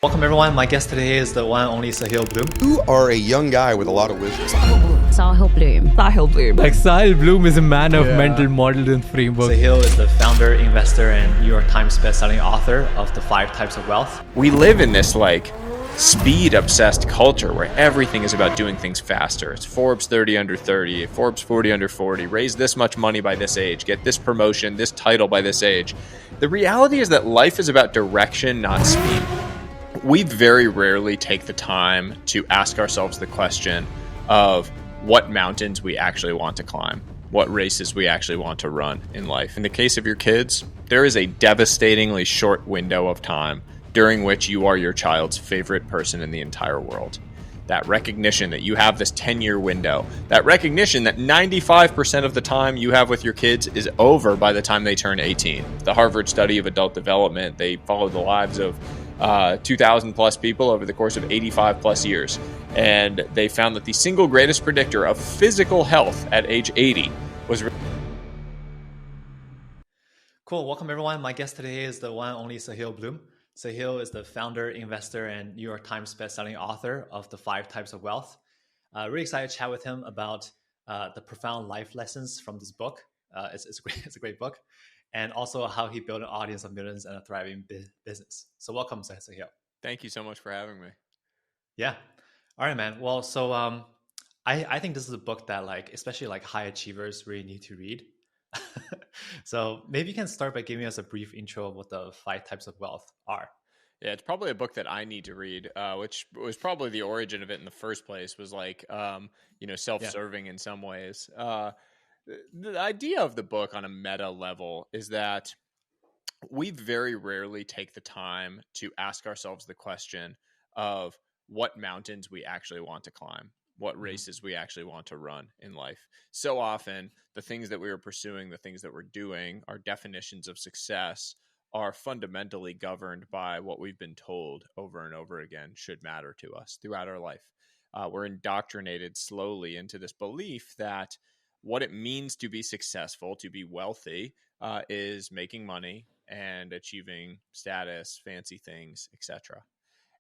Welcome everyone. My guest today is the one and only Sahil Bloom. You are a young guy with a lot of wisdom. Sahil Bloom. Sahil Bloom. Like Sahil Bloom is a man of mental models and frameworks. Sahil is the founder, investor, and New York Times bestselling author of The 5 Types of Wealth. We live in this speed obsessed culture where everything is about doing things faster. It's Forbes 30 under 30, Forbes 40 under 40, raise this much money by this age, get this promotion, this title by this age. The reality is that life is about direction, not speed. We very rarely take the time to ask ourselves the question of what mountains we actually want to climb, what races we actually want to run in life. In the case of your kids, there is a devastatingly short window of time during which you are your child's favorite person in the entire world. That recognition that you have this 10-year window, that recognition that 95% of the time you have with your kids is over by the time they turn 18. The Harvard study of adult development, they followed the lives of 2,000 plus people over the course of 85 plus years. And they found that the single greatest predictor of physical health at age 80 was... Cool. Welcome everyone. My guest today is the one and only Sahil Bloom. Sahil is the founder, investor, and New York Times bestselling author of The 5 Types of Wealth. Really excited to chat with him about the profound life lessons from this book. It's a great book. And also how he built an audience of millions and a thriving business. So welcome, Sahil. Thank you so much for having me. Yeah. All right, man. Well, so I think this is a book that especially high achievers really need to read. So maybe you can start by giving us a brief intro of what the 5 types of wealth are. Yeah, it's probably a book that I need to read, which was probably the origin of it in the first place, was self-serving in some ways. The idea of the book on a meta level is that we very rarely take the time to ask ourselves the question of what mountains we actually want to climb, what races we actually want to run in life. So often, the things that we are pursuing, the things that we're doing, our definitions of success are fundamentally governed by what we've been told over and over again should matter to us throughout our life. We're indoctrinated slowly into this belief that what it means to be successful, to be wealthy, is making money and achieving status, fancy things, etc.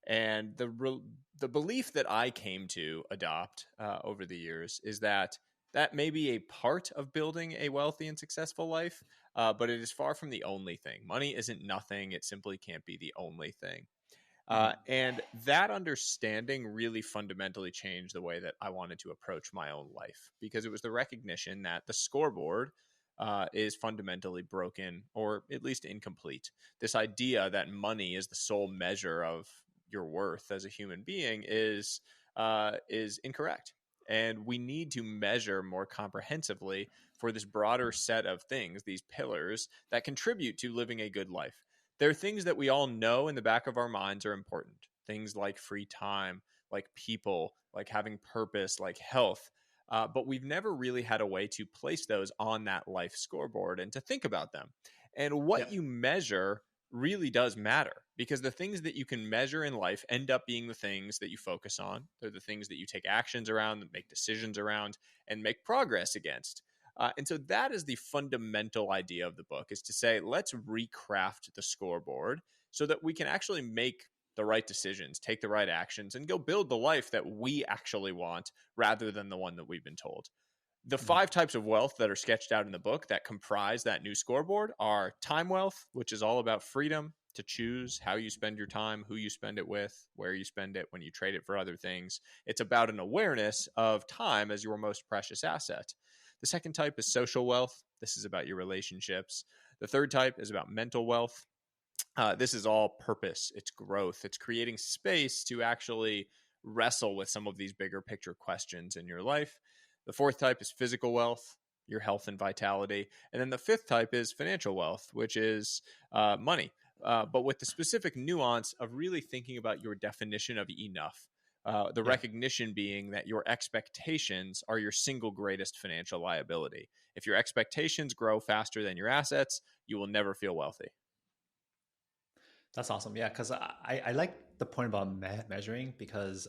And the belief that I came to adopt over the years is that may be a part of building a wealthy and successful life, but it is far from the only thing. Money isn't nothing. It simply can't be the only thing. And that understanding really fundamentally changed the way that I wanted to approach my own life, because it was the recognition that the scoreboard is fundamentally broken, or at least incomplete. This idea that money is the sole measure of your worth as a human being is incorrect. And we need to measure more comprehensively for this broader set of things, these pillars that contribute to living a good life. There are things that we all know in the back of our minds are important. Things like free time, like people, like having purpose, like health. But we've never really had a way to place those on that life scoreboard and to think about them. And what you measure really does matter, because the things that you can measure in life end up being the things that you focus on. They're the things that you take actions around, that make decisions around, and make progress against. And so that is the fundamental idea of the book, is to say, let's recraft the scoreboard so that we can actually make the right decisions, take the right actions, and go build the life that we actually want rather than the one that we've been told. The 5 types of wealth that are sketched out in the book that comprise that new scoreboard are time wealth, which is all about freedom to choose how you spend your time, who you spend it with, where you spend it, when you trade it for other things. It's about an awareness of time as your most precious asset. The second type is social wealth. This is about your relationships. The third type is about mental wealth. This is all purpose. It's growth. It's creating space to actually wrestle with some of these bigger picture questions in your life. The fourth type is physical wealth, your health and vitality. And then the fifth type is financial wealth, which is money, but with the specific nuance of really thinking about your definition of enough. The recognition being that your expectations are your single greatest financial liability. If your expectations grow faster than your assets, you will never feel wealthy. That's awesome. Yeah, because I like the point about measuring, because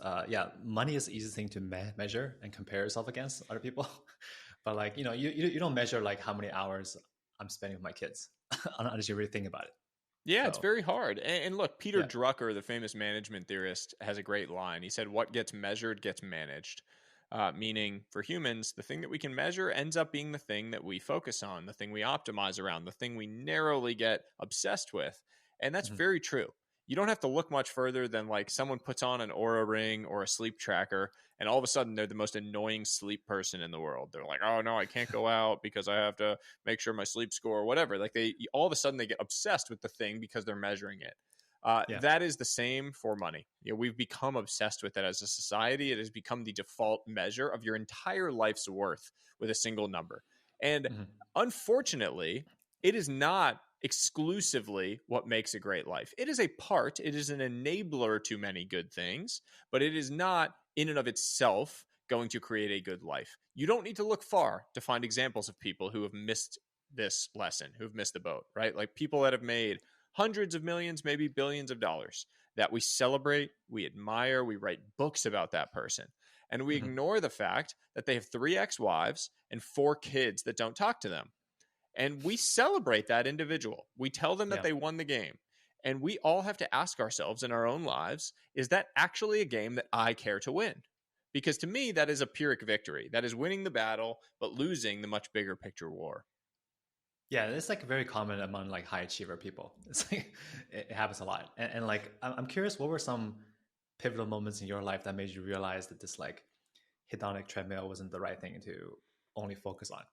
money is the easiest thing to measure and compare yourself against other people. But you don't measure how many hours I'm spending with my kids unless you really think about it. Yeah, it's So very hard. And look, Peter yeah. Drucker, the famous management theorist, has a great line. He said, "What gets measured gets managed." Meaning, for humans, the thing that we can measure ends up being the thing that we focus on, the thing we optimize around, the thing we narrowly get obsessed with. And that's Hmm. very true. You don't have to look much further than like someone puts on an Aura ring or a sleep tracker, and all of a sudden they're the most annoying sleep person in the world. They're like, "Oh no, I can't go out because I have to make sure my sleep score," or whatever. Like they all of a sudden they get obsessed with the thing because they're measuring it. Yeah. That is the same for money. We've become obsessed with it as a society. It has become the default measure of your entire life's worth with a single number. And Hmm. unfortunately, it is not exclusively what makes a great life. It is a part, it is an enabler to many good things, but it is not in and of itself going to create a good life. You don't need to look far to find examples of people who have missed this lesson, who have missed the boat, right? Like people that have made hundreds of millions, maybe billions of dollars that we celebrate, we admire, we write books about that person. And we Hmm. ignore the fact that they have 3 ex-wives and 4 kids that don't talk to them. And we celebrate that individual. We tell them that Yeah. they won the game. And we all have to ask ourselves in our own lives, is that actually a game that I care to win? Because to me, that is a Pyrrhic victory. That is winning the battle, but losing the much bigger picture war. Yeah, it's like very common among like high achiever people. It's like it happens a lot. And like I'm curious, what were some pivotal moments in your life that made you realize that this like hedonic treadmill wasn't the right thing to only focus on?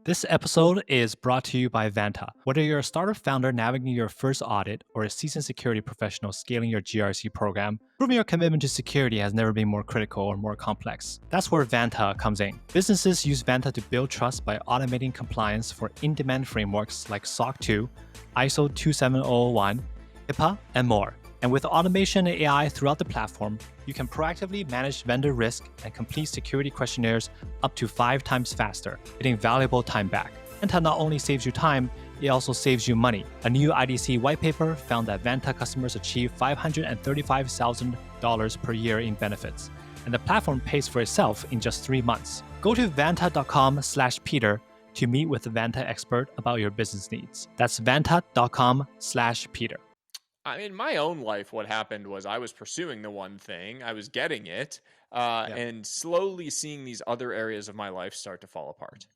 This episode is brought to you by Vanta. Whether you're a startup founder navigating your first audit or a seasoned security professional scaling your GRC program, proving your commitment to security has never been more critical or more complex. That's where Vanta comes in. Businesses use Vanta to build trust by automating compliance for in-demand frameworks like SOC 2, ISO 27001, HIPAA, and more. And with automation and AI throughout the platform, you can proactively manage vendor risk and complete security questionnaires up to 5 times faster, getting valuable time back. Vanta not only saves you time, it also saves you money. A new IDC white paper found that Vanta customers achieve $535,000 per year in benefits, and the platform pays for itself in just 3 months. Go to vanta.com/Peter to meet with a Vanta expert about your business needs. That's vanta.com/Peter. In my own life, what happened was I was pursuing the one thing, I was getting it, Yeah. and slowly seeing these other areas of my life start to fall apart.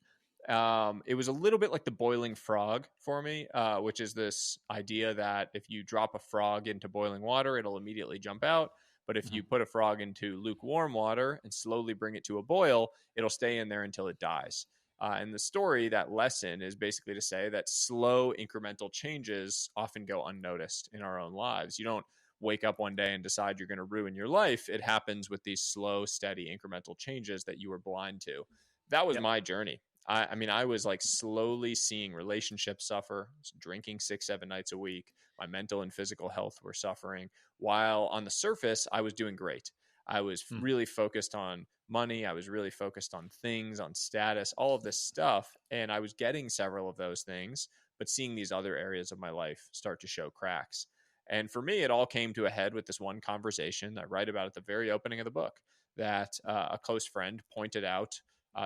It was a little bit like the boiling frog for me, which is this idea that if you drop a frog into boiling water, it'll immediately jump out. But if Hmm. you put a frog into lukewarm water and slowly bring it to a boil, it'll stay in there until it dies. And the story, that lesson, is basically to say that slow incremental changes often go unnoticed in our own lives. You don't wake up one day and decide you're going to ruin your life. It happens with these slow, steady, incremental changes that you were blind to. That was Yeah. my journey. I was like slowly seeing relationships suffer, drinking 6, 7 nights a week. My mental and physical health were suffering, while on the surface, I was doing great. I was Mm. really focused on money. I was really focused on things, on status, all of this stuff. And I was getting several of those things, but seeing these other areas of my life start to show cracks. And for me, it all came to a head with this one conversation that I write about at the very opening of the book, that a close friend pointed out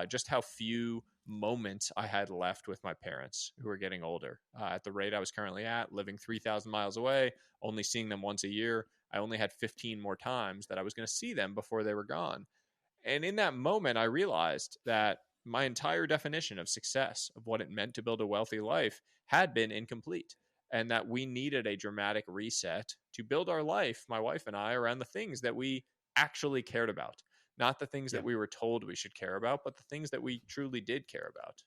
just how few moments I had left with my parents who were getting older. At the rate I was currently at, living 3,000 miles away, only seeing them once a year, I only had 15 more times that I was going to see them before they were gone. And in that moment, I realized that my entire definition of success, of what it meant to build a wealthy life, had been incomplete. And that we needed a dramatic reset to build our life, my wife and I, around the things that we actually cared about. Not the things Yeah. that we were told we should care about, but the things that we truly did care about.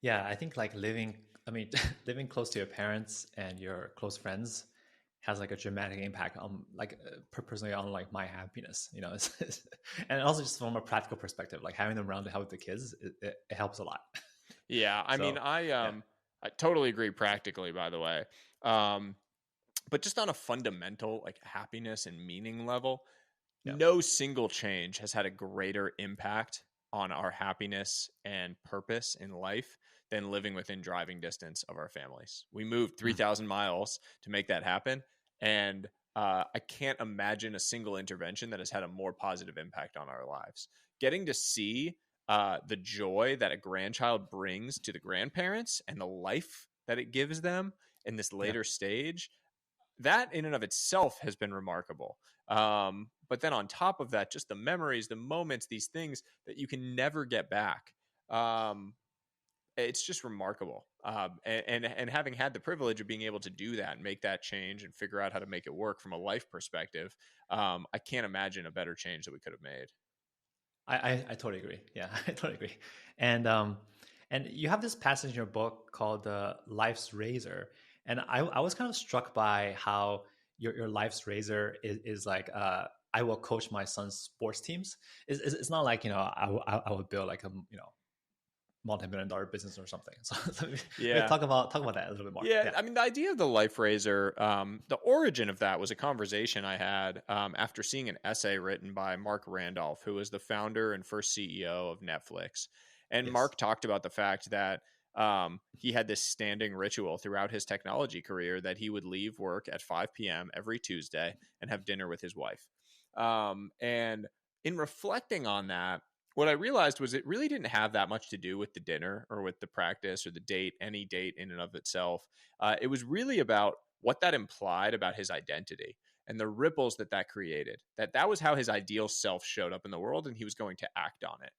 Yeah, I think like living, I mean, living close to your parents and your close friends has like a dramatic impact on like personally on like my happiness, you know, and also just from a practical perspective, like having them around to help with the kids, it helps a lot. Yeah, So yeah, I totally agree practically, by the way. Um, but just on a fundamental like happiness and meaning level, yeah. no single change has had a greater impact on our happiness and purpose in life than living within driving distance of our families. We moved Mm. 3,000 miles to make that happen. And I can't imagine a single intervention that has had a more positive impact on our lives. Getting to see the joy that a grandchild brings to the grandparents and the life that it gives them in this later stage, that in and of itself has been remarkable. But then on top of that, just the memories, the moments, these things that you can never get back. It's just remarkable. And having had the privilege of being able to do that and make that change and figure out how to make it work from a life perspective, I can't imagine a better change that we could have made. I totally agree. Yeah, I totally agree. And you have this passage in your book called Life's Razor. And I was kind of struck by how your Life's Razor is like, I will coach my son's sports teams. It's not like, I would build like a, multi-million-dollar business or something. So maybe talk about that a little bit more. Yeah, I mean, the idea of the Life Razor, the origin of that was a conversation I had after seeing an essay written by Mark Randolph, who was the founder and first CEO of Netflix. And Mark talked about the fact that he had this standing ritual throughout his technology career that he would leave work at 5 p.m. every Tuesday and have dinner with his wife. And in reflecting on that, what I realized was it really didn't have that much to do with the dinner or with the practice or the date, any date in and of itself. It was really about what that implied about his identity and the ripples that created, that was how his ideal self showed up in the world and he was going to act on it.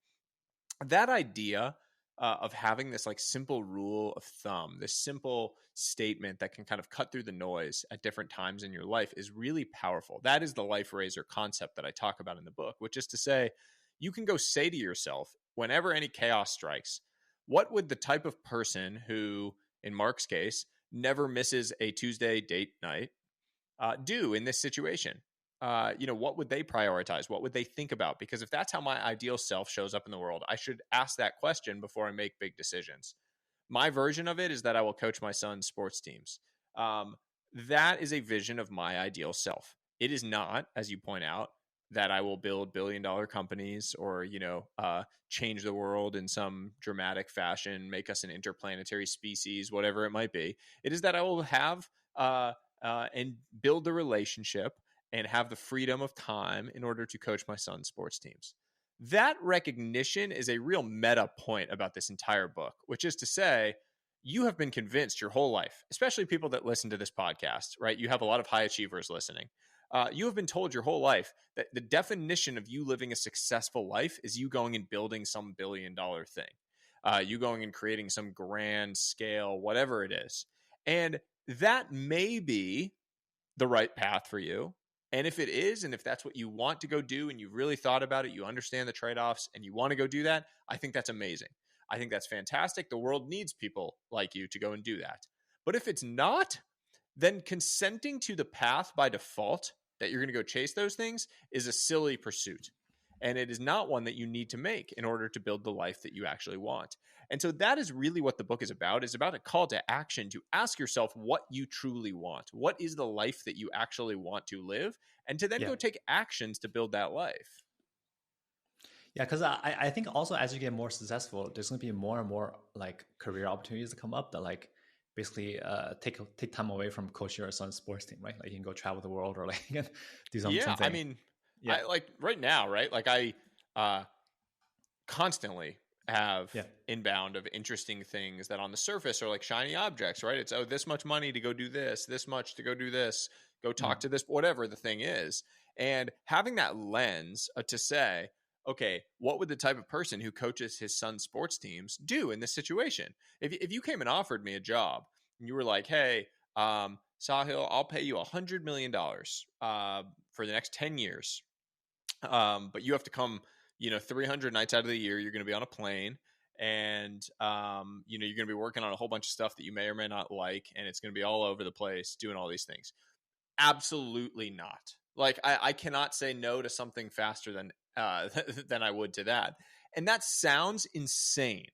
That idea of having this like simple rule of thumb, this simple statement that can kind of cut through the noise at different times in your life is really powerful. That is the Life Razor concept that I talk about in the book, which is to say, you can go say to yourself, whenever any chaos strikes, what would the type of person who, in Mark's case, never misses a Tuesday date night do in this situation? What would they prioritize? What would they think about? Because if that's how my ideal self shows up in the world, I should ask that question before I make big decisions. My version of it is that I will coach my son's sports teams. That is a vision of my ideal self. It is not, as you point out, that I will build billion-dollar companies or, change the world in some dramatic fashion, make us an interplanetary species, whatever it might be. It is that I will have and build the relationship and have the freedom of time in order to coach my son's sports teams. That recognition is a real meta point about this entire book, which is to say, you have been convinced your whole life, especially people that listen to this podcast, right? You have a lot of high achievers listening. You have been told your whole life that the definition of you living a successful life is you going and building some billion-dollar thing, you going and creating some grand scale, whatever it is. And that may be the right path for you. And if it is, and if that's what you want to go do and you've really thought about it, you understand the trade-offs and you want to go do that, I think that's amazing. I think that's fantastic. The world needs people like you to go and do that. But if it's not, then consenting to the path by default that you're going to go chase those things is a silly pursuit. And it is not one that you need to make in order to build the life that you actually want. And so that is really what the book is about. It's about a call to action to ask yourself what you truly want. What is the life that you actually want to live? And to then go take actions to build that life. Yeah, because I think also as you get more successful, there's going to be more and more like career opportunities to come up that like basically take time away from coaching your son's sports team, right? Like you can go travel the world or like you can do something. Yeah, I mean, I, like right now, right? Like I constantly have inbound of interesting things that on the surface are like shiny objects, right? It's, this much money to go do this much to go do this, go talk to this, whatever the thing is. And having that lens to say, okay, what would the type of person who coaches his son's sports teams do in this situation? If you came and offered me a job and you were like, hey, Sahil, I'll pay you $100 million for the next 10 years. But you have to come, 300 nights out of the year, you're going to be on a plane and, you're going to be working on a whole bunch of stuff that you may or may not like. And it's going to be all over the place doing all these things. Absolutely not. Like I cannot say no to something faster than I would to that. And that sounds insane.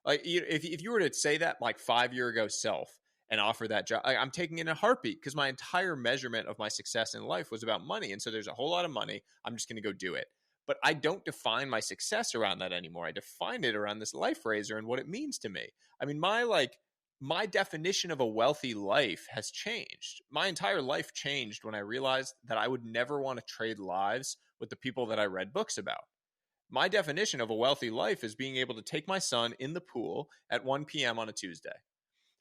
Like if you were to say that like 5 years ago self and offer that job, I'm taking it in a heartbeat because my entire measurement of my success in life was about money. And so there's a whole lot of money. I'm just going to go do it. But I don't define my success around that anymore. I define it around this Life Razor and what it means to me. I mean, my definition of a wealthy life has changed. My entire life changed when I realized that I would never want to trade lives with the people that I read books about. My definition of a wealthy life is being able to take my son in the pool at 1 p.m. on a Tuesday.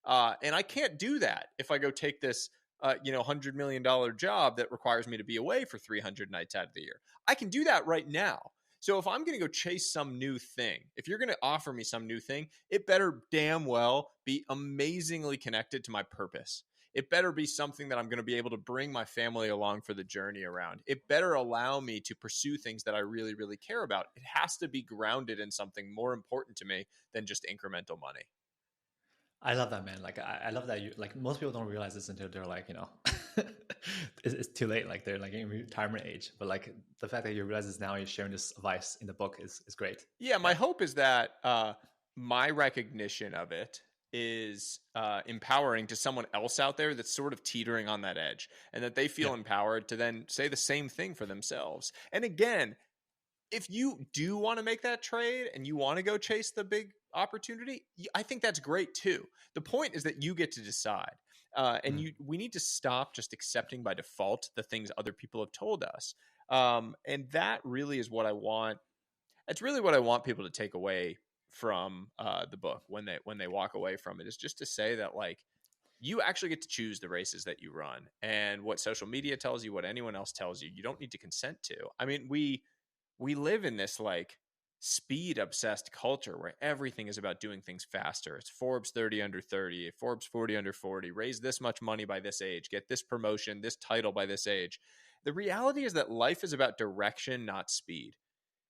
And I can't do that if I go take this $100 million job that requires me to be away for 300 nights out of the year. I can do that right now. So if I'm going to go chase some new thing, if you're going to offer me some new thing, it better damn well be amazingly connected to my purpose. It better be something that I'm going to be able to bring my family along for the journey around. It better allow me to pursue things that I really, really care about. It has to be grounded in something more important to me than just incremental money. I love that, man. Like, I love that you, like, most people don't realize this until they're like, it's too late. Like, they're like in retirement age. But like the fact that you realize this now, you're sharing this advice in the book is great. Yeah, my hope is that my recognition of it is empowering to someone else out there that's sort of teetering on that edge, and that they feel empowered to then say the same thing for themselves. And again, if you do want to make that trade and you want to go chase the big opportunity, I think that's great too. The point is that you get to decide. We need to stop just accepting by default the things other people have told us. And that really is what I want. That's really what I want people to take away from the book when they walk away from it, is just to say that, like, you actually get to choose the races that you run, and what social media tells you, what anyone else tells you, you don't need to consent to. I mean, we live in this like speed obsessed culture where everything is about doing things faster. It's Forbes 30 under 30, Forbes 40 under 40, raise this much money by this age, get this promotion, this title by this age. The reality is that life is about direction, not speed.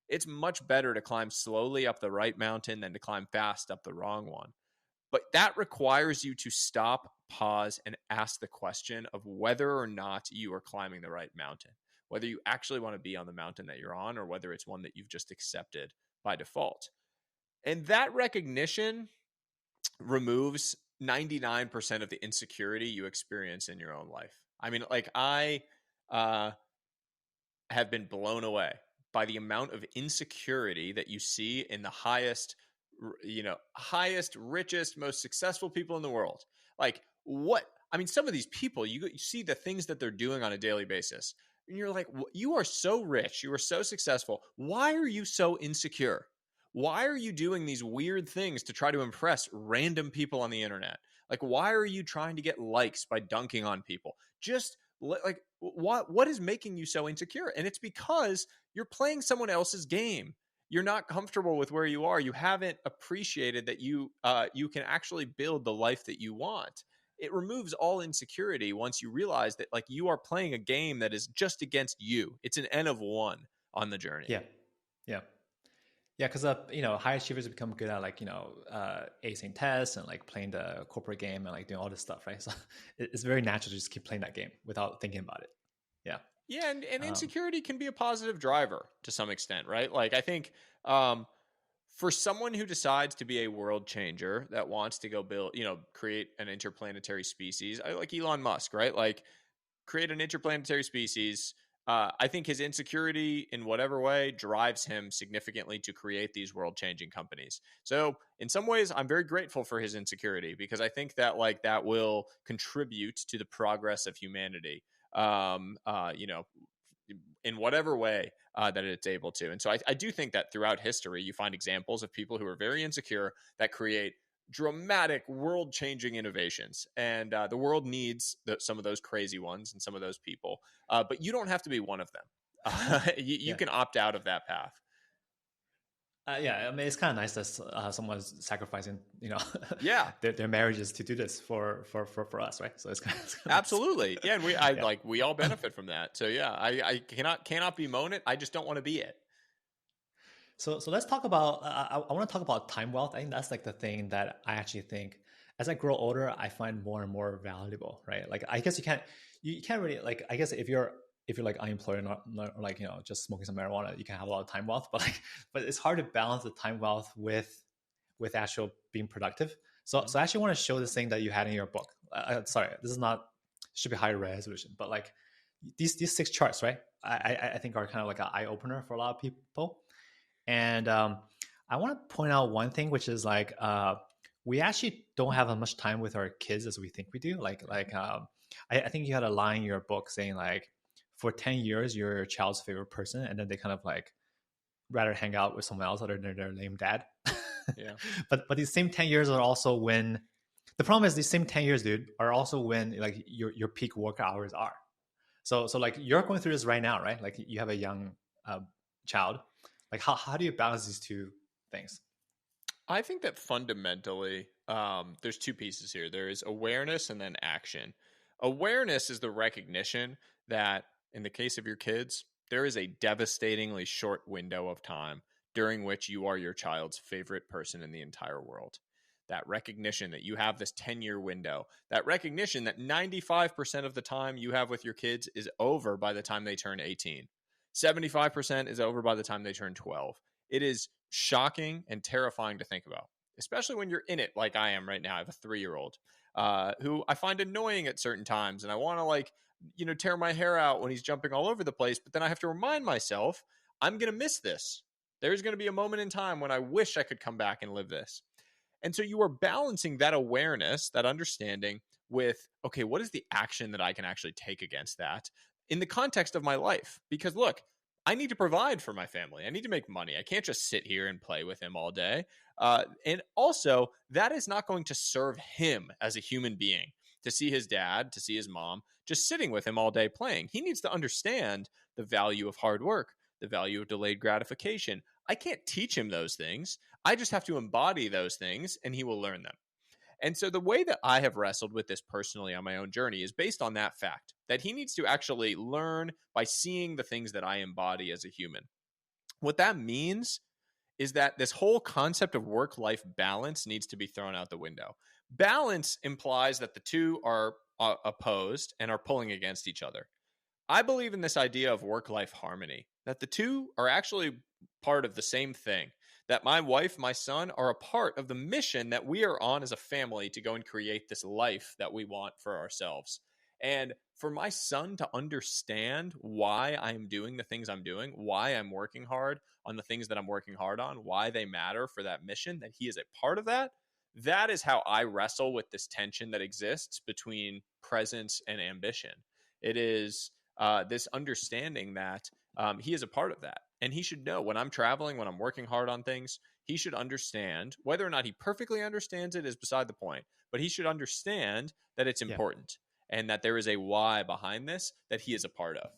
It's much better to climb slowly up the right mountain than to climb fast up the wrong one. But that requires you to stop, pause, and ask the question of whether or not you are climbing the right mountain, whether you actually want to be on the mountain that you're on, or whether it's one that you've just accepted by default. And that recognition removes 99% of the insecurity you experience in your own life. I mean, like, I have been blown away by the amount of insecurity that you see in the highest, richest, most successful people in the world. Like, what? I mean, some of these people, you see the things that they're doing on a daily basis, and you're like, you are so rich, you are so successful. Why are you so insecure? Why are you doing these weird things to try to impress random people on the internet? Like, why are you trying to get likes by dunking on people? Just like, what is making you so insecure? And it's because you're playing someone else's game. You're not comfortable with where you are. You haven't appreciated that you can actually build the life that you want. It removes all insecurity once you realize that, like, you are playing a game that is just against you. It's an N of one on the journey. Yeah. Because high achievers become good at, like, acing tests and like playing the corporate game and like doing all this stuff, right? So it's very natural to just keep playing that game without thinking about it. Yeah, and insecurity can be a positive driver to some extent, right? Like, I think for someone who decides to be a world changer that wants to go build, create an interplanetary species, like Elon Musk, right? Like, create an interplanetary species. I think his insecurity in whatever way drives him significantly to create these world changing companies. So in some ways, I'm very grateful for his insecurity, because I think that, like, that will contribute to the progress of humanity. In whatever way that it's able to. And so I do think that throughout history, you find examples of people who are very insecure that create dramatic world-changing innovations. And the world needs some of those crazy ones and some of those people. But you don't have to be one of them. You can opt out of that path. I mean, it's kind of nice that someone's sacrificing, their marriages to do this for us, right? So it's kind of absolutely, yeah. And we all benefit from that. So yeah, I cannot bemoan it. I just don't want to be it. So let's talk about. I want to talk about time wealth. I think that's like the thing that I actually think, as I grow older, I find more and more valuable, right? Like, I guess you can't really, like, I guess if you're like unemployed and not like, just smoking some marijuana, you can have a lot of time wealth, but it's hard to balance the time wealth with actual being productive. So I actually want to show this thing that you had in your book. Sorry, this is not, should be higher resolution, but like these 6 charts, right? I think are kind of like an eye opener for a lot of people. And I want to point out one thing, which is like, we actually don't have as much time with our kids as we think we do. I think you had a line in your book saying, like, for 10 years, you're your child's favorite person, and then they kind of like rather hang out with someone else other than their lame dad. Yeah. But these same 10 years are also when The problem is these same 10 years, dude, are also when like your peak work hours are. So like you're going through this right now, right? Like you have a young uh, child. Like how do you balance these two things? I think that fundamentally, there's two pieces here. There is awareness and then action. Awareness is the recognition that, in the case of your kids, there is a devastatingly short window of time during which you are your child's favorite person in the entire world. That recognition that you have this 10-year window, that recognition that 95% of the time you have with your kids is over by the time they turn 18, 75% is over by the time they turn 12. It is shocking and terrifying to think about, especially when you're in it like I am right now. I have a 3-year-old who I find annoying at certain times, and I want to tear my hair out when he's jumping all over the place. But then I have to remind myself I'm going to miss this. There's going to be a moment in time when I wish I could come back and live this. And so you are balancing that awareness, that understanding with, okay, what is the action that I can actually take against that in the context of my life? Because look, I need to provide for my family. I need to make money. I can't just sit here and play with him all day. And also, that is not going to serve him as a human being to see his dad, to see his mom, just sitting with him all day playing. He needs to understand the value of hard work, the value of delayed gratification. I can't teach him those things. I just have to embody those things and he will learn them. And so the way that I have wrestled with this personally on my own journey is based on that fact that he needs to actually learn by seeing the things that I embody as a human. What that means is that this whole concept of work-life balance needs to be thrown out the window. Balance implies that the two are opposed and are pulling against each other. I believe in this idea of work-life harmony, that the two are actually part of the same thing, that my wife, my son are a part of the mission that we are on as a family to go and create this life that we want for ourselves. And for my son to understand why I'm doing the things I'm doing, why I'm working hard on the things that I'm working hard on, why they matter for that mission, that he is a part of that, that is how I wrestle with this tension that exists between presence and ambition. It is this understanding that he is a part of that. And he should know when I'm traveling, when I'm working hard on things, he should understand. Whether or not he perfectly understands it is beside the point, but he should understand that it's Yeah. important and that there is a why behind this that he is a part of.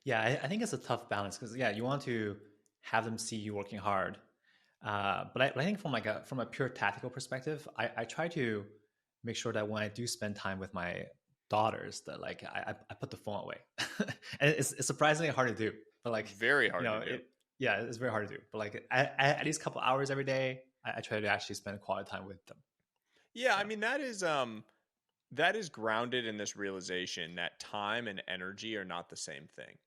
Yeah, I think it's a tough balance because yeah, you want to have them see you working hard, but I think from a pure tactical perspective, I try to make sure that when I do spend time with my daughters, that like I put the phone away, and it's surprisingly hard to do. But like Very hard to do. Yeah, it's very hard to do. But like at least a couple hours every day, I try to actually spend quality time with them. Yeah, I mean that is grounded in this realization that time and energy are not the same thing.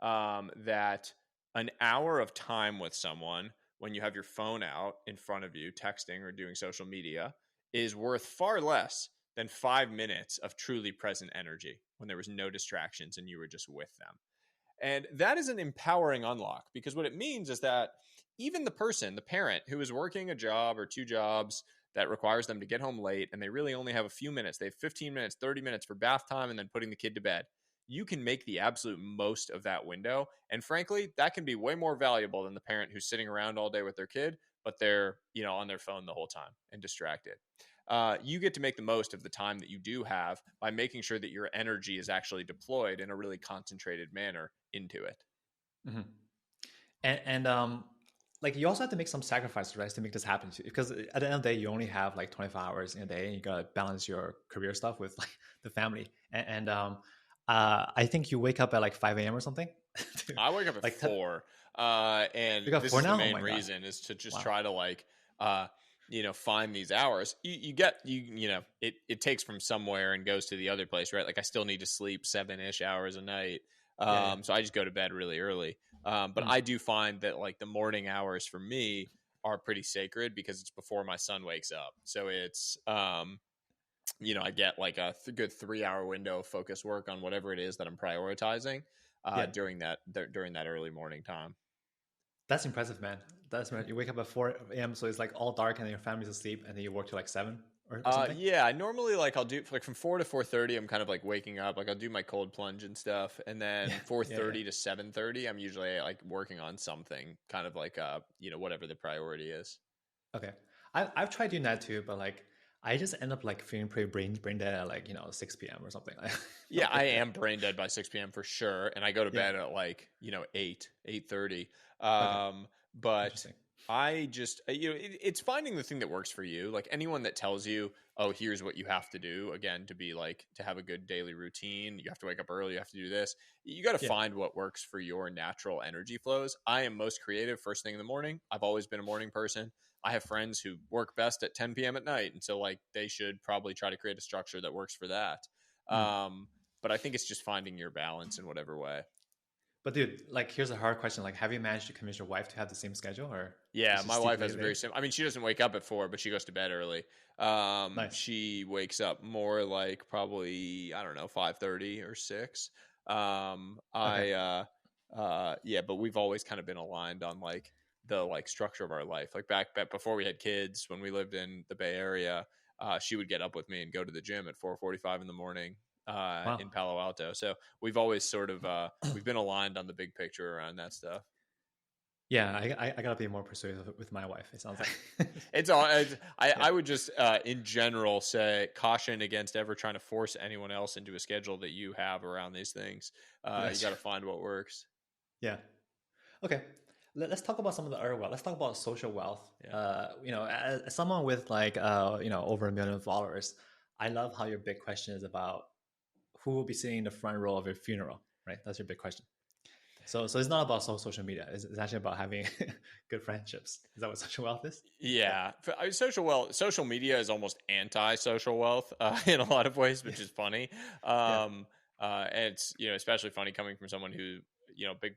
That an hour of time with someone when you have your phone out in front of you, texting or doing social media, is worth far less than 5 minutes of truly present energy when there was no distractions and you were just with them. And that is an empowering unlock because what it means is that even the person, the parent who is working a job or two jobs that requires them to get home late and they really only have a few minutes, they have 15 minutes, 30 minutes for bath time and then putting the kid to bed. You can make the absolute most of that window. And frankly, that can be way more valuable than the parent who's sitting around all day with their kid, but they're, on their phone the whole time and distracted. You get to make the most of the time that you do have by making sure that your energy is actually deployed in a really concentrated manner into it. Mm-hmm. And like you also have to make some sacrifices, right, to make this happen because at the end of the day you only have like 24 hours in a day and you gotta balance your career stuff with like the family and I think you wake up at like 5 a.m. or something. I wake up at like 4 and you got this 4 is the now? main Oh my reason God. is to just Wow. try to find these hours. It takes from somewhere and goes to the other place, right? Like I still need to sleep 7-ish hours a night. Yeah. So I just go to bed really early. But I do find that like the morning hours for me are pretty sacred because it's before my son wakes up. So it's, I get like a good 3-hour window of focus work on whatever it is that I'm prioritizing Yeah. during that early morning time. That's impressive, man. That's right. You wake up at 4 a.m. so it's like all dark and your family's asleep and then you work till like 7 or something. Yeah, I normally I'll do like from 4 to 4:30. I'm kind of like waking up. Like I'll do my cold plunge and stuff, and then 4:30 to 7:30. I'm usually like working on something, kind of like whatever the priority is. Okay. I've tried doing that too, but like I just end up like feeling pretty brain dead at like 6 p.m. or something. Yeah, I Yeah. am brain dead by 6 p.m. for sure, and I go to Yeah. bed at like 8:30. Okay. But Interesting. I just it's finding the thing that works for you. Like anyone that tells you, oh, here's what you have to do again to be like to have a good daily routine. You have to wake up early. You have to do this. You got to Yeah. find what works for your natural energy flows. I am most creative first thing in the morning. I've always been a morning person. I have friends who work best at 10 p.m. at night, and so like they should probably try to create a structure that works for that. Mm. But I think it's just finding your balance in whatever way. But dude, like here's a hard question. Like, have you managed to convince your wife to have the same schedule, or Yeah, is she my wife has a stipulated very there? simple. I mean, she doesn't wake up at 4, but she goes to bed early. Nice. She wakes up more like probably I don't know 5:30 or 6. Okay. Yeah, but we've always kind of been aligned on like the like structure of our life. Like back before we had kids, when we lived in the Bay Area, she would get up with me and go to the gym at 4:45 in the morning Wow. in Palo Alto. So we've always sort of we've been aligned on the big picture around that stuff. Yeah, I gotta be more persuasive with my wife. It sounds like. It's all. Yeah. I would just, in general, say caution against ever trying to force anyone else into a schedule that you have around these things. You That's got to true. find what works. Yeah. Okay. Let's talk about some of the other wealth. Let's talk about social wealth. Yeah. As someone with like over 1 million followers, I love how your big question is about who will be sitting in the front row of your funeral, right? That's your big question. So it's not about social media. It's actually about having good friendships. Is that what social wealth is? Yeah, I mean, social media is almost anti-social wealth in a lot of ways, Yeah. which is funny. Yeah. And it's especially funny coming from someone who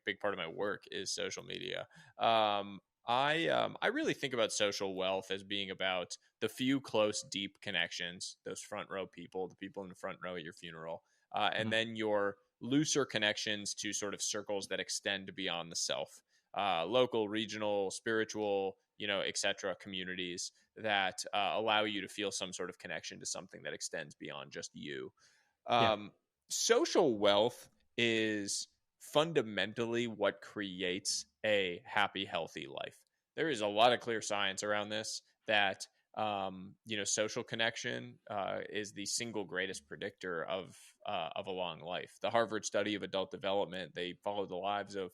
big part of my work is social media. I really think about social wealth as being about the few close, deep connections, those front row people, the people in the front row at your funeral, and Mhm. then your looser connections to sort of circles that extend beyond the self, local, regional, spiritual, etc. communities that allow you to feel some sort of connection to something that extends beyond just you. Yeah. Um, Social wealth is fundamentally what creates a happy, healthy life. There is a lot of clear science around this that social connection is the single greatest predictor of a long life. The Harvard study of adult development, they followed the lives of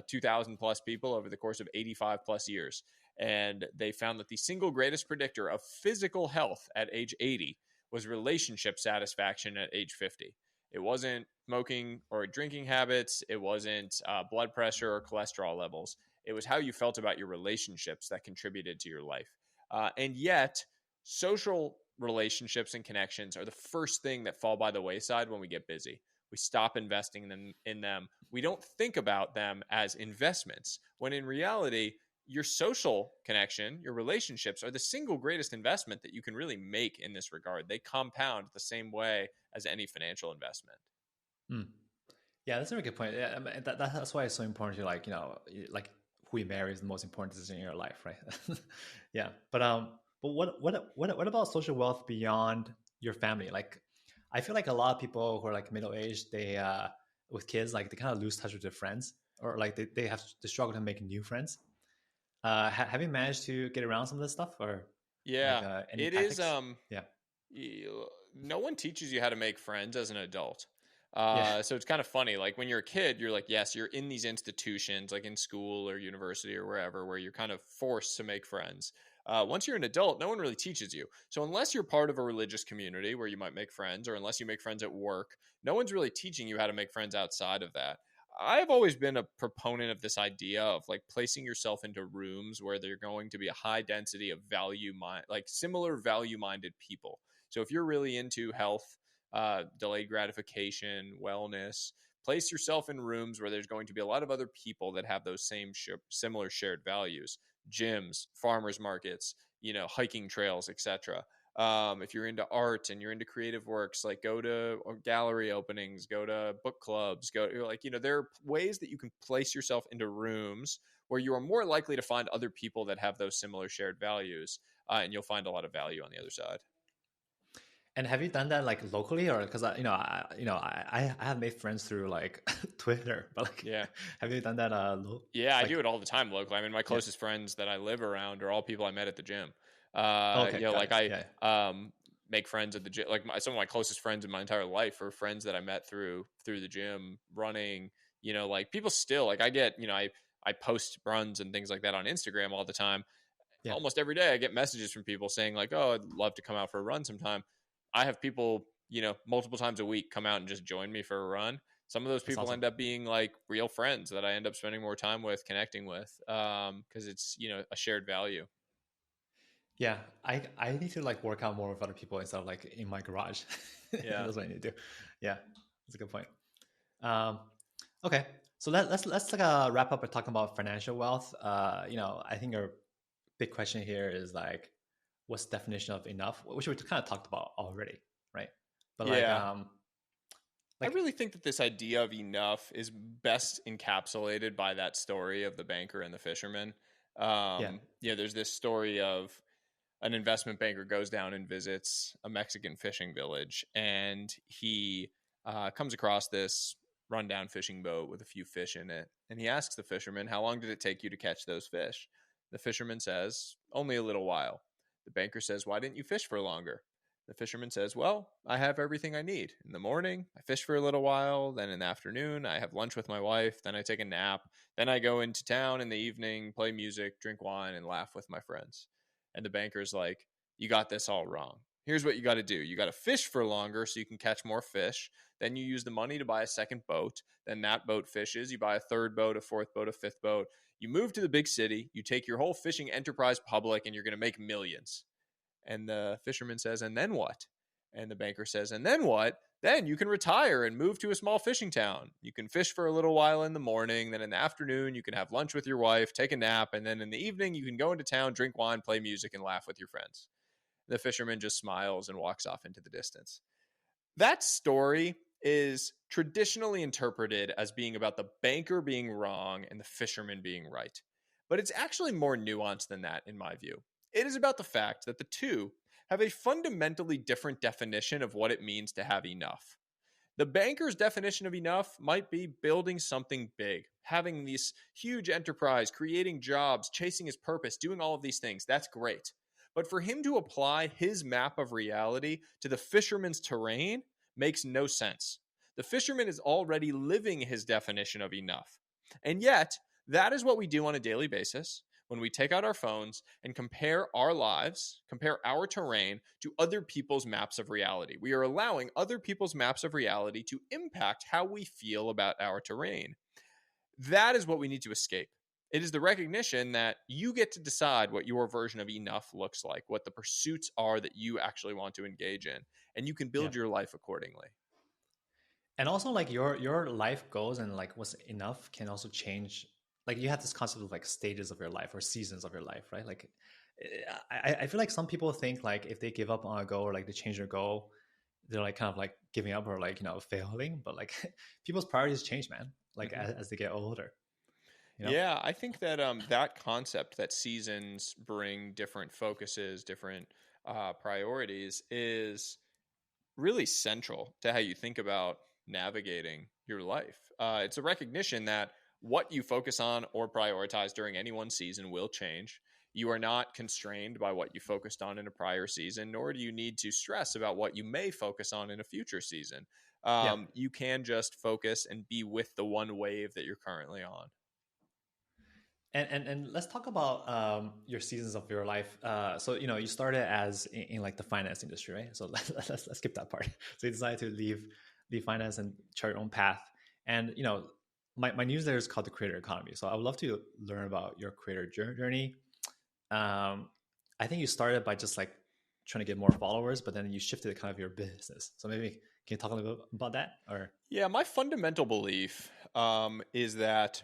2,000 plus people over the course of 85 plus years, and they found that the single greatest predictor of physical health at age 80 was relationship satisfaction at age 50. It wasn't smoking or drinking habits. It wasn't blood pressure or cholesterol levels. It was how you felt about your relationships that contributed to your life. And yet, social relationships and connections are the first thing that fall by the wayside when we get busy. We stop investing in them. We don't think about them as investments, when in reality, your social connection, your relationships are the single greatest investment that you can really make in this regard. They compound the same way as any financial investment. Mm. Yeah, that's a very good point. Yeah, I mean, that's why it's so important to like who you marry is the most important decision in your life, right? Yeah, but what about social wealth beyond your family? Like, I feel like a lot of people who are like middle aged, they with kids, like they kind of lose touch with their friends, or like they struggle to make new friends. Have you managed to get around some of this stuff, or like Yeah, any it is. tactics? Yeah, No one teaches you how to make friends as an adult. yeah, So it's kind of funny. Like when you're a kid, you're like, yes, you're in these institutions, like in school or university or wherever, where you're kind of forced to make friends. Once you're an adult, no one really teaches you. So unless you're part of a religious community where you might make friends, or unless you make friends at work, no one's really teaching you how to make friends outside of that. I've always been a proponent of this idea of like placing yourself into rooms where they're going to be a high density of like similar value minded people. So if you're really into health, delayed gratification, wellness, place yourself in rooms where there's going to be a lot of other people that have those same similar shared values. Gyms, farmers markets, hiking trails, etc. If you're into art and you're into creative works, like go to gallery openings, go to book clubs, there are ways that you can place yourself into rooms where you are more likely to find other people that have those similar shared values, and you'll find a lot of value on the other side. And have you done that like locally, or because I have made friends through like Twitter, but like, Yeah. have you done that? Yeah, I Like, do it all the time locally. I mean, my yeah, closest friends that I live around are all people I met at the gym. Okay, got Like it. Yeah, make friends at the gym. Like some of my closest friends in my entire life are friends that I met through the gym, running. Like people still like I get, I post runs and things like that on Instagram all the time. yeah, Almost every day I get messages from people saying like, "Oh, I'd love to come out for a run sometime." I have people, multiple times a week come out and just join me for a run. Some of those that's people awesome. end up being like real friends that I end up spending more time with, connecting with, because it's a shared value. Yeah, I need to like work out more with other people instead of like in my garage. Yeah. That's what I need to do. Yeah, that's a good point. Um, okay, so let's like wrap up by talking about financial wealth. I think our big question here is like, what's the definition of enough? Which we kind of talked about already, right? But Yeah. I like really think that this idea of enough is best encapsulated by that story of the banker and the fisherman. yeah, There's this story of an investment banker goes down and visits a Mexican fishing village, and he comes across this rundown fishing boat with a few fish in it. And he asks the fisherman, "How long did it take you to catch those fish?" The fisherman says, "Only a little while." The banker says, "Why didn't you fish for longer?" The fisherman says, "Well, I have everything I need. In the morning, I fish for a little while. Then in the afternoon, I have lunch with my wife. Then I take a nap. Then I go into town in the evening, play music, drink wine, and laugh with my friends." And the banker's like, "You got this all wrong. Here's what you got to do. You got to fish for longer so you can catch more fish. Then you use the money to buy a second boat. Then that boat fishes. You buy a third boat, a fourth boat, a fifth boat. You move to the big city. You take your whole fishing enterprise public, and you're going to make millions." And the fisherman says, "And then what?" And the banker says, "And then what? Then you can retire and move to a small fishing town. You can fish for a little while in the morning. Then in the afternoon, you can have lunch with your wife, take a nap. And then in the evening, you can go into town, drink wine, play music, and laugh with your friends." The fisherman just smiles and walks off into the distance. That story is traditionally interpreted as being about the banker being wrong and the fisherman being right. But it's actually more nuanced than that, in my view. It is about the fact that the two have a fundamentally different definition of what it means to have enough. The banker's definition of enough might be building something big, having this huge enterprise, creating jobs, chasing his purpose, doing all of these things. That's great. But for him to apply his map of reality to the fisherman's terrain makes no sense. The fisherman is already living his definition of enough. And yet, that is what we do on a daily basis when we take out our phones and compare our lives, compare our terrain to other people's maps of reality. We are allowing other people's maps of reality to impact how we feel about our terrain. That is what we need to escape. It is the recognition that you get to decide what your version of enough looks like, what the pursuits are that you actually want to engage in, and you can yeah. build your life accordingly. And also like your life goals and like what's enough can also change. Like you have this concept of like stages of your life or seasons of your life, right? Like I feel like some people think like if they give up on a goal or like they change their goal, they're like kind of like giving up or like failing. But like people's priorities change, man. Like Mm-hmm. as they get older, you know. Yeah, I think that that concept that seasons bring different focuses, different priorities is really central to how you think about navigating your life. It's a recognition that what you focus on or prioritize during any one season will change. You are not constrained by what you focused on in a prior season, nor do you need to stress about what you may focus on in a future season. Yeah. You can just focus and be with the one wave that you're currently on. And let's talk about your seasons of your life. So you started as in like the finance industry, right? So let's skip that part. So you decided to leave finance and chart your own path. And my newsletter is called the Creator Economy. So I would love to learn about your creator journey. I think you started by just like trying to get more followers, but then you shifted kind of your business. So maybe can you talk a little bit about that? Or Yeah, my fundamental belief is that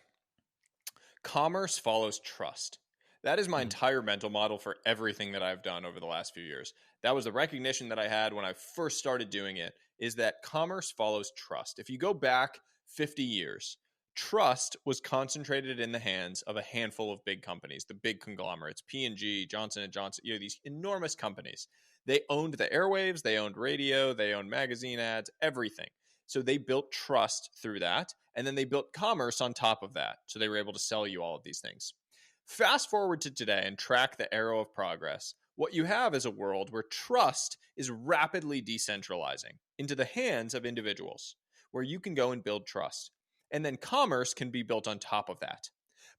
commerce follows trust. That is my entire mental model for everything that I've done over the last few years. That was the recognition that I had when I first started doing it, is that commerce follows trust. If you go back 50 years, trust was concentrated in the hands of a handful of big companies, the big conglomerates, P&G, Johnson & Johnson, these enormous companies. They owned the airwaves, they owned radio, they owned magazine ads, everything. So they built trust through that. And then they built commerce on top of that. So they were able to sell you all of these things. Fast forward to today and track the arrow of progress. what you have is a world where trust is rapidly decentralizing into the hands of individuals, where you can go and build trust. And then commerce can be built on top of that.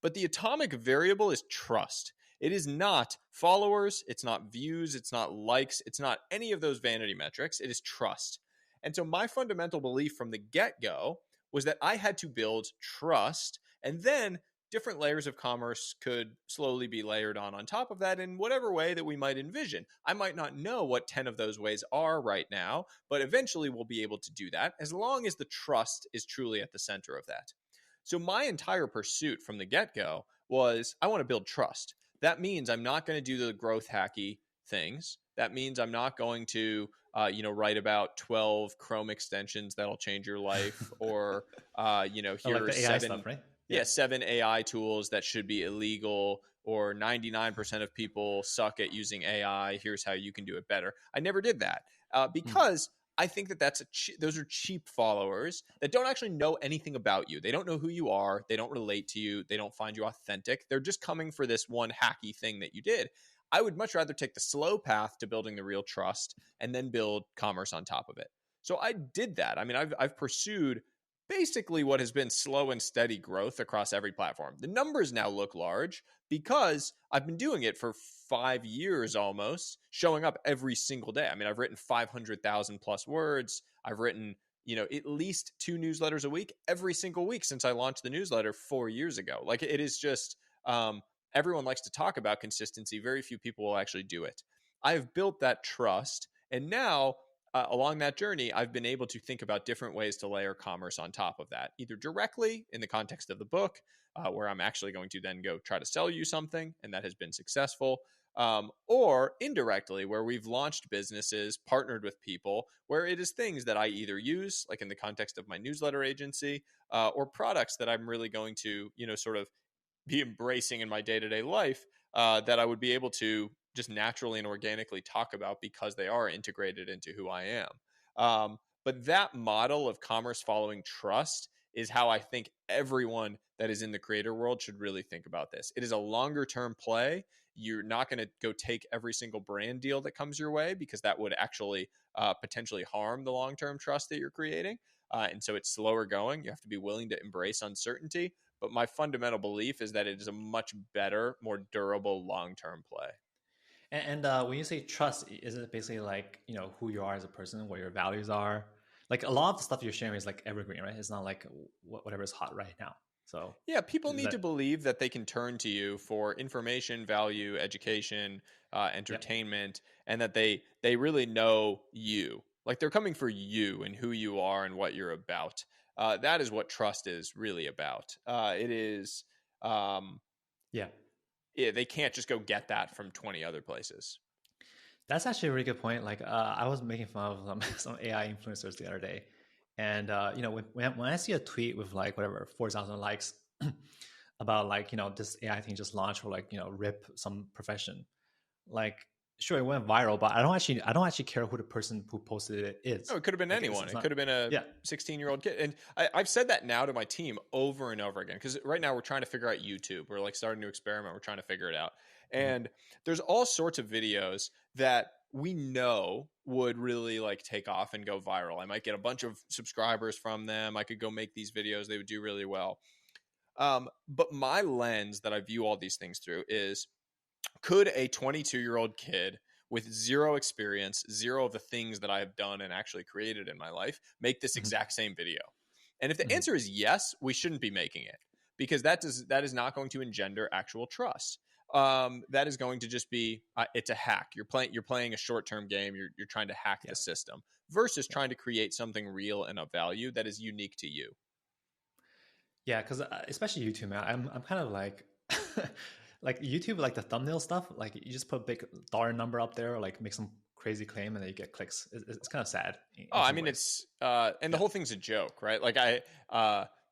But the atomic variable is trust. It is not followers, it's not views, it's not likes, it's not any of those vanity metrics. It is trust. And so my fundamental belief from the get-go was that I had to build trust, and then different layers of commerce could slowly be layered on top of that in whatever way that we might envision. I might not know what 10 of those ways are right now, but eventually we'll be able to do that as long as the trust is truly at the center of that. So my entire pursuit from the get-go was I want to build trust. That means I'm not going to do the growth hacky things. That means I'm not going to, write about 12 Chrome extensions that'll change your life, or, here like are the AI stuff, right? Yeah, 7 AI tools that should be illegal, or 99% of people suck at using AI. Here's how you can do it better. I never did that because I think that those are cheap followers that don't actually know anything about you. They don't know who you are. They don't relate to you. They don't find you authentic. They're just coming for this one hacky thing that you did. I would much rather take the slow path to building the real trust and then build commerce on top of it. So I did that. I mean, I've pursued basically what has been slow and steady growth across every platform. The numbers now look large because I've been doing it for 5 years almost, showing up every single day. I mean, I've written 500,000 plus words. I've written, at least 2 newsletters a week every single week since I launched the newsletter 4 years ago. Like, it is just, everyone likes to talk about consistency. Very few people will actually do it. I've built that trust, and now along that journey, I've been able to think about different ways to layer commerce on top of that, either directly in the context of the book, where I'm actually going to then go try to sell you something, and that has been successful, or indirectly, where we've launched businesses, partnered with people, where it is things that I either use, like in the context of my newsletter agency, or products that I'm really going to, sort of be embracing in my day-to-day life, that I would be able to just naturally and organically talk about because they are integrated into who I am. But that model of commerce following trust is how I think everyone that is in the creator world should really think about this. It is a longer term play. You're not going to go take every single brand deal that comes your way, because that would actually potentially harm the long-term trust that you're creating. And so it's slower going. You have to be willing to embrace uncertainty. But my fundamental belief is that it is a much better, more durable long-term play. And when you say trust, is it basically like, who you are as a person, what your values are? Like, a lot of the stuff you're sharing is like evergreen, right? It's not like whatever is hot right now. So yeah, people need to believe that they can turn to you for information, value, education, entertainment, and that they really know you. Like, they're coming for you and who you are and what you're about. That is what trust is really about. It is, they can't just go get that from 20 other places. That's actually a really good point. Like, I was making fun of some AI influencers the other day, and when I see a tweet with like whatever 4,000 likes about like this AI thing just launched, or like rip some profession, like, sure, it went viral, but I don't actually care who the person who posted it is. Oh, it could have been like, anyone. It could have been a 16-year-old kid. And I've said that now to my team over and over again, because right now we're trying to figure out YouTube. We're like starting to experiment. We're trying to figure it out. And there's all sorts of videos that we know would really like take off and go viral. I might get a bunch of subscribers from them. I could go make these videos. They would do really well. But my lens that I view all these things through is, could a 22-year-old kid with zero experience, zero of the things that I have done and actually created in my life, make this exact same video? And if the answer is yes, we shouldn't be making it, because that is not going to engender actual trust. That is going to just be it's a hack. You're playing a short-term game. You're trying to hack the system versus trying to create something real and of value that is unique to you. Yeah, because especially YouTube, man, I'm kind of like like YouTube, like the thumbnail stuff, like you just put a big dollar number up there, or like make some crazy claim, and then you get clicks. It's kind of sad. I mean, it's and the whole thing's a joke, right? Like,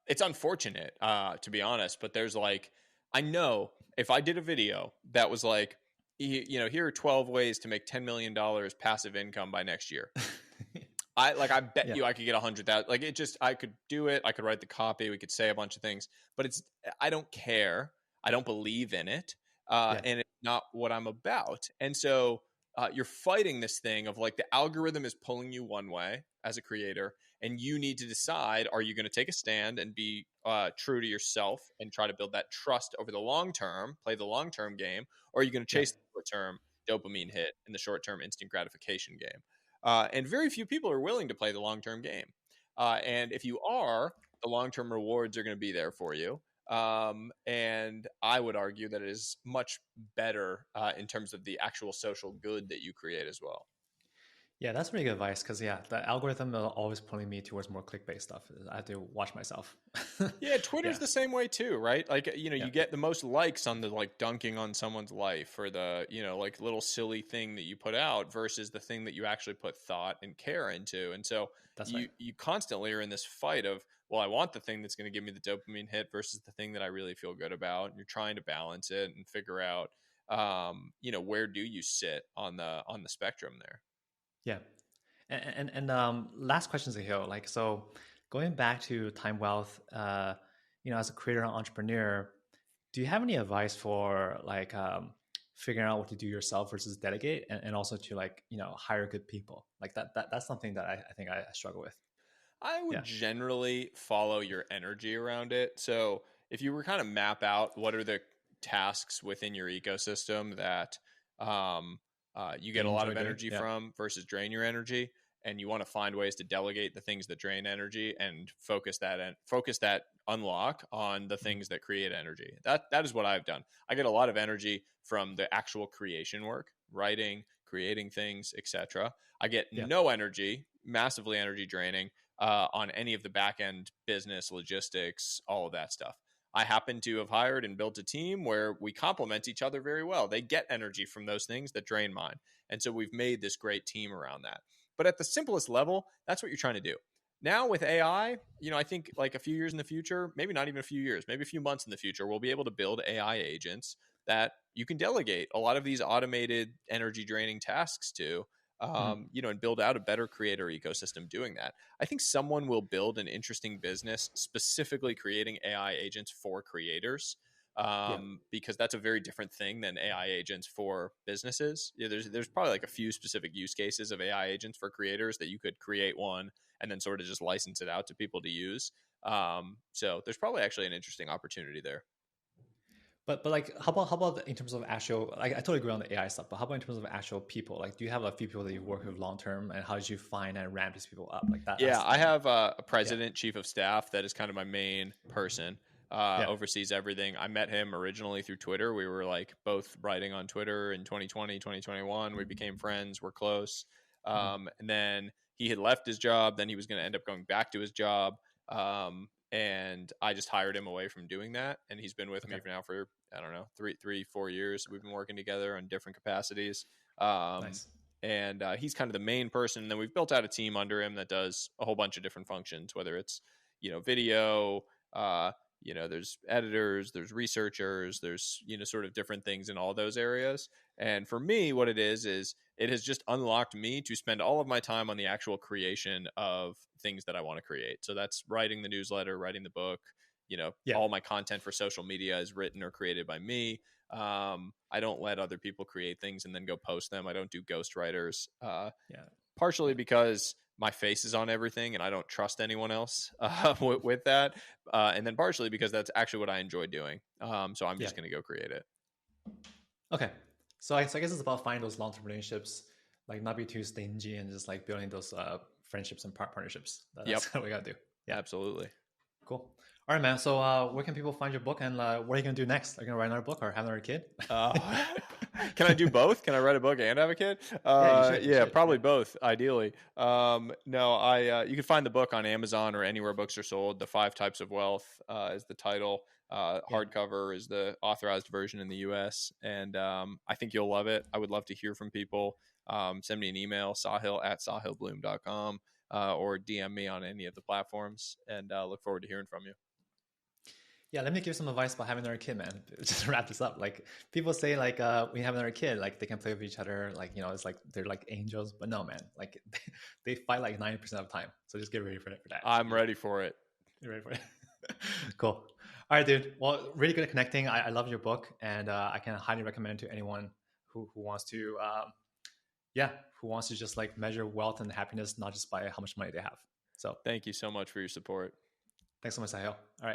it's unfortunate, to be honest, but there's like, I know if I did a video that was like, here are 12 ways to make $10 million passive income by next year. I bet you I could get 100,000. Like, I could do it. I could write the copy. We could say a bunch of things, but I don't care. I don't believe in it. And it's not what I'm about. And so you're fighting this thing of like the algorithm is pulling you one way as a creator, and you need to decide, are you going to take a stand and be true to yourself and try to build that trust over the long term, play the long term game, or are you going to Yeah. chase the short term dopamine hit in the short term instant gratification game? And very few people are willing to play the long term game. And if you are, the long term rewards are going to be there for you. And I would argue that it is much better in terms of the actual social good that you create as well. Yeah, that's really good advice because yeah, the algorithm is always pulling me towards more clickbait stuff. I have to watch myself. Yeah, Twitter's Yeah, the same way too, right? Like, yeah, you get the most likes on the like dunking on someone's life or the, like little silly thing that you put out versus the thing that you actually put thought and care into. And so that's right. you constantly are in this fight of, well, I want the thing that's going to give me the dopamine hit versus the thing that I really feel good about. And you're trying to balance it and figure out, where do you sit on the spectrum there? Yeah, and last question, Zahil. Like, so going back to time wealth, as a creator and entrepreneur, do you have any advice for like figuring out what to do yourself versus delegate, and also to like hire good people? Like that's something that I think I struggle with. I would Yeah. generally follow your energy around it. So if you were kind of map out what are the tasks within your ecosystem that you You get a lot enjoy of doing? energy Yeah. from versus drain your energy, and you want to find ways to delegate the things that drain energy and focus that unlock on the Mhm. things that create energy. That is what I've done. I get a lot of energy from the actual creation work, writing, creating things, etc. I get Yeah. no energy, massively energy draining on any of the back end business, logistics, all of that stuff. I happen to have hired and built a team where we complement each other very well. They get energy from those things that drain mine. And so we've made this great team around that. But at the simplest level, that's what you're trying to do. Now with AI, I think like a few years in the future, maybe not even a few years, maybe a few months in the future, we'll be able to build AI agents that you can delegate a lot of these automated energy draining tasks to, Mhm. and build out a better creator ecosystem doing that. I think someone will build an interesting business specifically creating AI agents for creators, Yeah. because that's a very different thing than AI agents for businesses. Yeah, there's probably like a few specific use cases of AI agents for creators that you could create one and then sort of just license it out to people to use. So there's probably actually an interesting opportunity there. But like how about in terms of actual, like I totally agree on the AI stuff, but how about in terms of actual people? Like do you have a few people that you work with long term, and how did you find and ramp these people up? Like Yeah, that's the I thing. have a Yeah. president, chief of staff that is kind of my main person. Yeah. Oversees everything. I met him originally through Twitter. We were like both writing on Twitter in 2020, 2021. We became friends. We're close. Mhm. And then he had left his job. Then he was going to end up going back to his job. And I just hired him away from doing that. And he's been with Okay. me for now for, I don't know, 4 years. We've been working together on different capacities. Um, Nice. and he's kind of the main person. And then we've built out a team under him that does a whole bunch of different functions, whether it's video, there's editors, there's researchers, there's sort of different things in all those areas. And for me, what it is it has just unlocked me to spend all of my time on the actual creation of things that I want to create. So that's writing the newsletter, writing the book. Yeah. All my content for social media is written or created by me. I don't let other people create things and then go post them. I don't do ghostwriters. Yeah. Partially Yeah. because my face is on everything and I don't trust anyone else with that. And then partially because that's actually what I enjoy doing. So I'm Yeah. just going to go create it. Okay. So I guess it's about finding those long term relationships, like not be too stingy, and just like building those friendships and partnerships. Yep. That's what we gotta do. Yeah. Absolutely. Cool. All right, man. So where can people find your book, and what are you gonna do next? Are you gonna write another book or have another kid? Uh, can I do both? Can I write a book and have a kid? Yeah, you should. You Yeah, should. probably Yeah. both, ideally. No, you can find the book on Amazon or anywhere books are sold. The 5 Types of Wealth is the title. Yeah. Hardcover is the authorized version in the US. And I think you'll love it. I would love to hear from people. Send me an email, sahil@sahilbloom.com, or DM me on any of the platforms. And look forward to hearing from you. Yeah, let me give some advice about having another kid, man. Just to wrap this up, like people say, like when you have another kid, like they can play with each other, like it's like they're like angels, but no, man, like they fight like 90% of the time. So just get ready for that. I'm ready for it. Get ready for it. Cool. All right, dude. Well, really good at connecting. I love your book, and I can highly recommend it to anyone who wants to, yeah, who wants to just like measure wealth and happiness, not just by how much money they have. So Thank you so much for your support. thanks so much, Sahil. All right.